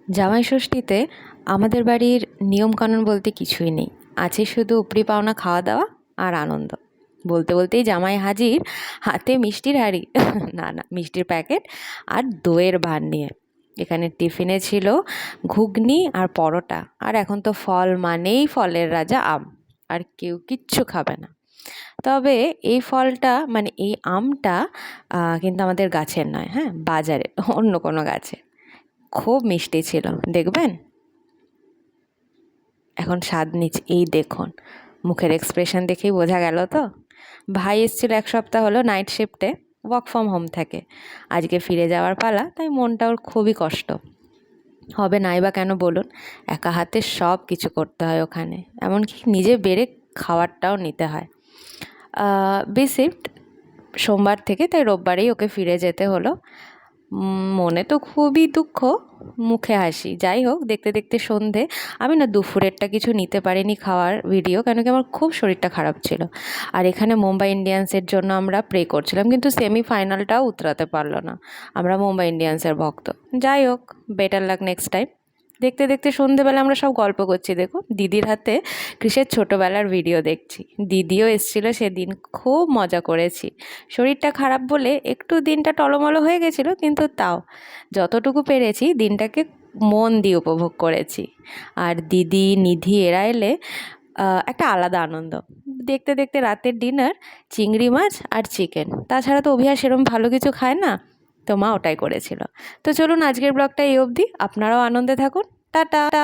জামাই ষষ্ঠীতে আমাদের বাড়ির নিয়মকানুন বলতে কিছুই নেই, আছে শুধু উপরি পাওনা খাওয়া দাওয়া আর আনন্দ। বলতে বলতেই জামাই হাজির, হাতে মিষ্টির হাঁড়ি না না, মিষ্টির প্যাকেট আর দইয়ের ভার নিয়ে। এখানে টিফিনে ছিল ঘুগনি আর পরোটা, আর এখন তো ফল মানেই ফলের রাজা আম, আর কেউ কিচ্ছু খাবে না। তবে এই ফলটা মানে এই আমটা কিন্তু আমাদের গাছের নয়, হ্যাঁ, বাজারে অন্য কোনো গাছে। খুব মিষ্টি ছিল, দেখবেন। এখন স্বাদ নিচ্ছি, এই দেখুন, মুখের এক্সপ্রেশন দেখেই বোঝা গেল তো। ভাই এসেছিল 1 সপ্তাহ হলো নাইট শিফটে, ওয়ার্ক ফ্রম হোম থেকে। আজকে ফিরে যাওয়ার পালা, তাই মনটা ওর খুবই কষ্ট হবে। নাই বা কেন বলুন, একা হাতে সব কিছু করতে হয় ওখানে, এমনকি নিজে বেড়ে খাবারটাও নিতে হয়। বি শিফট সোমবার থেকে, তাই রোববারেই ওকে ফিরে যেতে হলো। মনে তো খুবই দুঃখ, মুখে হাসি। যাই হোক, দেখতে দেখতে সন্ধে। আমি না দুপুরেরটা কিছু নিতে পারিনি খাওয়ার ভিডিও, কেন কি আমার খুব শরীরটা খারাপ ছিল। আর এখানে মুম্বাই ইন্ডিয়ান্সের জন্য আমরা প্রে করছিলাম, কিন্তু সেমিফাইনালটাও উতরাতে পারলো না। আমরা মুম্বাই ইন্ডিয়ান্সের ভক্ত। যাই হোক, বেটার লাক নেক্সট টাইম। দেখতে দেখতে সন্ধেবেলা আমরা সব গল্প করছি, দেখো দিদির হাতে কৃষের ছোটোবেলার ভিডিও দেখছি। দিদিও এসেছিলো সেদিন, খুব মজা করেছি। শরীরটা খারাপ বলে একটু দিনটা টলমলো হয়ে গেছিলো, কিন্তু তাও যতটুকু পেরেছি দিনটাকে মন দিয়ে উপভোগ করেছি। আর দিদি, নিধি এরা এলে একটা আলাদা আনন্দ। দেখতে দেখতে রাতের ডিনার চিংড়ি মাছ আর চিকেন, তাছাড়া তো অভিয়া সেরম ভালো কিছু খায় না, তো মা ওটাই করেছিল। তো চলুন, আজকের ব্লগটা এই অবধি। আপনারাও আনন্দে থাকুন। টাটা।